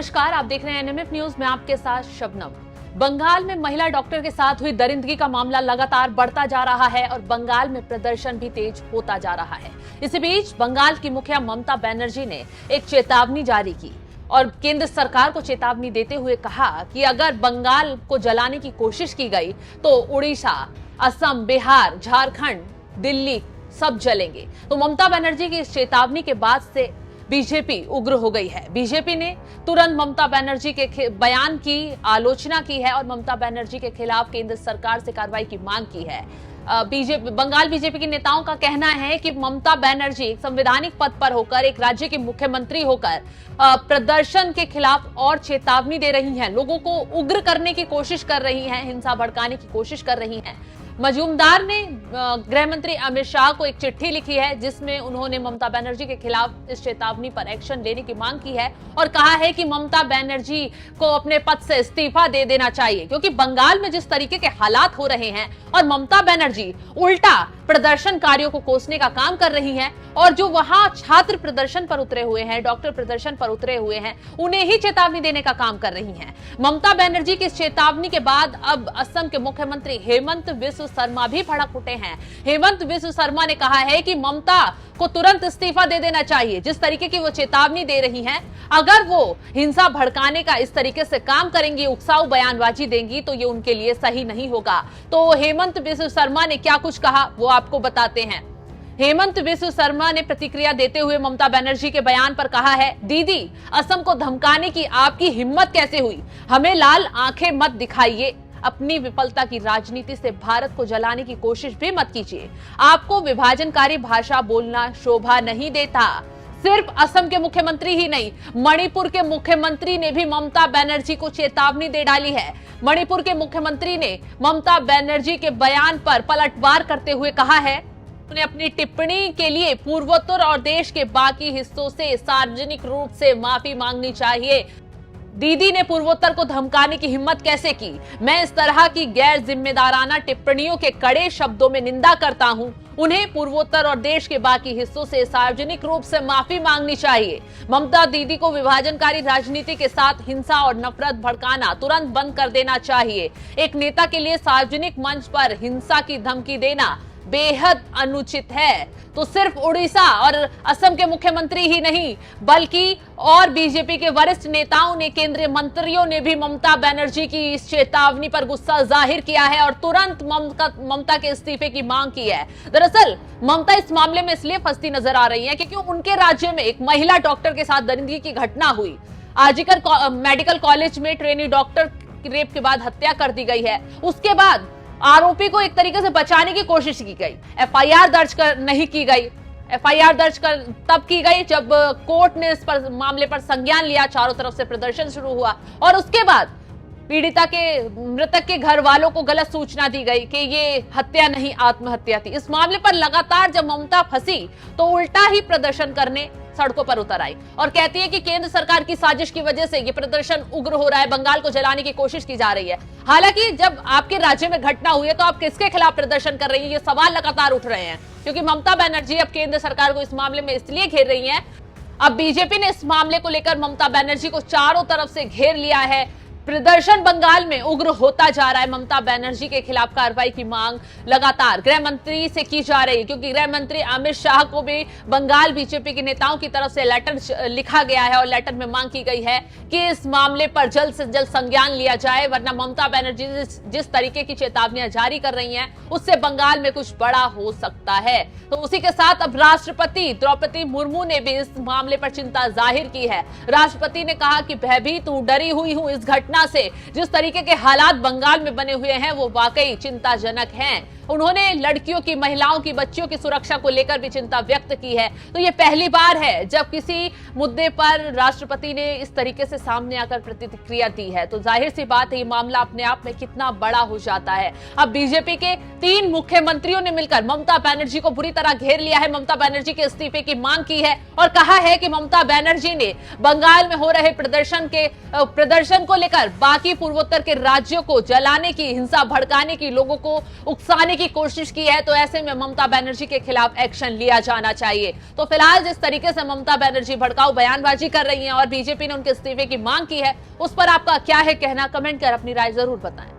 नमस्कार, आप देख रहे हैं एनएमएफ न्यूज में आपके साथ शबनम। बंगाल में महिला डॉक्टर के साथ हुई दरिंदगी का मामला लगातार बढ़ता जा रहा है और बंगाल में प्रदर्शन भी तेज होता जा रहा है। इसी बीच बंगाल की मुखिया ममता बनर्जी ने एक चेतावनी जारी की और केंद्र सरकार को चेतावनी देते हुए कहा कि अगर बंगाल को जलाने की कोशिश की गई तो उड़ीसा, असम, बिहार, झारखंड, दिल्ली सब जलेंगे। तो ममता बनर्जी की इस चेतावनी के बाद से बीजेपी उग्र हो गई है। बीजेपी ने तुरंत ममता बनर्जी के बयान की आलोचना की है और ममता बनर्जी के खिलाफ केंद्र सरकार से कार्रवाई की मांग की है। बंगाल बीजेपी के नेताओं का कहना है कि ममता बनर्जी एक संवैधानिक पद पर होकर, एक राज्य की मुख्यमंत्री होकर प्रदर्शन के खिलाफ और चेतावनी दे रही हैं, लोगों को उग्र करने की कोशिश कर रही हैं, हिंसा भड़काने की कोशिश कर रही हैं। मजूमदार ने गृह मंत्री अमित शाह को एक चिट्ठी लिखी है जिसमें उन्होंने ममता बनर्जी के खिलाफ इस चेतावनी पर एक्शन लेने की मांग की है और कहा है कि ममता बनर्जी को अपने पद से इस्तीफा दे देना चाहिए, क्योंकि बंगाल में जिस तरीके के हालात हो रहे हैं और ममता बनर्जी उल्टा प्रदर्शनकारियों को कोसने का काम कर रही हैं और जो वहां छात्र प्रदर्शन पर उतरे हुए हैं, डॉक्टर प्रदर्शन पर उतरे हुए हैं, उन्हें ही चेतावनी देने का काम कर रही हैं। ममता बनर्जी की इस चेतावनी के बाद अब असम के मुख्यमंत्री हेमंत बिस्व शर्मा भी भड़क उठे हैं। हेमंत बिस्व शर्मा ने कहा है कि ममता को तुरंत इस्तीफा दे देना चाहिए। जिस तरीके की वो चेतावनी दे रही हैं, अगर वो हिंसा भड़काने का इस तरीके से काम करेंगी, उकसाऊ बयानबाजी देंगी, तो ये उनके लिए सही नहीं होगा। तो हेमंत बिस्व शर्मा ने क्या कुछ कहा वो आपको बताते हैं। हेमंत बिस्व शर्मा ने प्रतिक्रिया देते हुए ममता बनर्जी के बयान पर कहा है, दीदी, असम को धमकाने की आपकी हिम्मत कैसे हुई? हमें लाल आंखें मत दिखाइए। अपनी विफलता की राजनीति से भारत को जलाने की कोशिश भी मत कीजिए। आपको विभाजनकारी भाषा बोलना शोभा नहीं देता। सिर्फ असम के मुख्यमंत्री ही नहीं, मणिपुर के मुख्यमंत्री ने भी ममता बनर्जी को चेतावनी दे डाली है। मणिपुर के मुख्यमंत्री ने ममता बनर्जी के बयान पर पलटवार करते हुए कहा है, उन्हें अपनी टिप्पणी के लिए पूर्वोत्तर और देश के बाकी हिस्सों से सार्वजनिक रूप से माफी मांगनी चाहिए। दीदी ने पूर्वोत्तर को धमकाने की हिम्मत कैसे की? मैं इस तरह की गैर जिम्मेदाराना टिप्पणियों के कड़े शब्दों में निंदा करता हूं। उन्हें पूर्वोत्तर और देश के बाकी हिस्सों से सार्वजनिक रूप से माफी मांगनी चाहिए। ममता दीदी को विभाजनकारी राजनीति के साथ हिंसा और नफरत भड़काना तुरंत बंद कर देना चाहिए। एक नेता के लिए सार्वजनिक मंच पर हिंसा की धमकी देना बेहद अनुचित है। तो सिर्फ उड़ीसा और असम के मुख्यमंत्री ही नहीं, बल्कि और बीजेपी के वरिष्ठ नेताओं ने, केंद्रीय मंत्रियों ने भी ममता बनर्जी की इस चेतावनी पर गुस्सा जाहिर किया है और तुरंत ममता के इस्तीफे की मांग की है। दरअसल ममता इस मामले में इसलिए फंसती नजर आ रही है क्योंकि उनके राज्य में एक महिला डॉक्टर के साथ दरिंदगी की घटना हुई। आरजीकर मेडिकल कॉलेज में ट्रेनी डॉक्टर की रेप के बाद हत्या कर दी गई है। उसके बाद आरोपी को एक तरीके से बचाने की कोशिश की गई, एफआईआर दर्ज नहीं की गई। एफआईआर दर्ज तब की गई जब कोर्ट ने इस पर मामले पर संज्ञान लिया, चारों तरफ से प्रदर्शन शुरू हुआ और उसके बाद पीड़िता के, मृतक के घर वालों को गलत सूचना दी गई कि ये हत्या नहीं, आत्महत्या थी। इस मामले पर लगातार जब ममता फंसी तो उल्टा ही प्रदर्शन करने सड़कों पर उतर आई और कहती है कि केंद्र सरकार की साजिश की वजह से ये प्रदर्शन उग्र हो रहा है, बंगाल को जलाने की कोशिश की जा रही है। हालांकि जब आपके राज्य में घटना हुई है तो आप किसके खिलाफ प्रदर्शन कर रही है, ये सवाल लगातार उठ रहे हैं, क्योंकि ममता बनर्जी अब केंद्र सरकार को इस मामले में इसलिए घेर रही है। अब बीजेपी ने इस मामले को लेकर ममता बनर्जी को चारों तरफ से घेर लिया है। प्रदर्शन बंगाल में उग्र होता जा रहा है। ममता बनर्जी के खिलाफ कार्रवाई की मांग लगातार गृह मंत्री से की जा रही है, क्योंकि गृह मंत्री अमित शाह को भी बंगाल बीजेपी के नेताओं की तरफ से लेटर लिखा गया है और लेटर में मांग की गई है कि इस मामले पर जल्द से जल्द संज्ञान लिया जाए, वरना ममता बनर्जी जिस तरीके की चेतावनियां जारी कर रही हैं उससे बंगाल में कुछ बड़ा हो सकता है। तो उसी के साथ अब राष्ट्रपति द्रौपदी मुर्मू ने भी इस मामले पर चिंता जाहिर की है। राष्ट्रपति ने कहा कि भयभीत हूं, डरी हुई हूं इस घटना से। जिस तरीके के हालात बंगाल में बने हुए हैं वो वाकई चिंताजनक हैं। उन्होंने लड़कियों की, महिलाओं की, बच्चियों की सुरक्षा को लेकर भी चिंता व्यक्त की है। तो ये पहली बार है जब किसी मुद्दे पर राष्ट्रपति ने इस तरीके से सामने आकर प्रतिक्रिया दी है। तो जाहिर सी बात है ये मामला अपने आप में कितना बड़ा हो जाता है। अब बीजेपी के 3 मुख्यमंत्रियों ने मिलकर ममता बनर्जी को बुरी तरह घेर लिया है, ममता बनर्जी के इस्तीफे की मांग की है और कहा है कि ममता बनर्जी ने बंगाल में हो रहे प्रदर्शन को लेकर बाकी पूर्वोत्तर के राज्यों को जलाने की, हिंसा भड़काने की, लोगों को उकसाने की कोशिश की है तो ऐसे में ममता बनर्जी के खिलाफ एक्शन लिया जाना चाहिए। तो फिलहाल जिस तरीके से ममता बनर्जी भड़काऊ बयानबाजी कर रही हैं और बीजेपी ने उनके इस्तीफे की मांग की है, उस पर आपका क्या है कहना? कमेंट कर अपनी राय जरूर बताएं।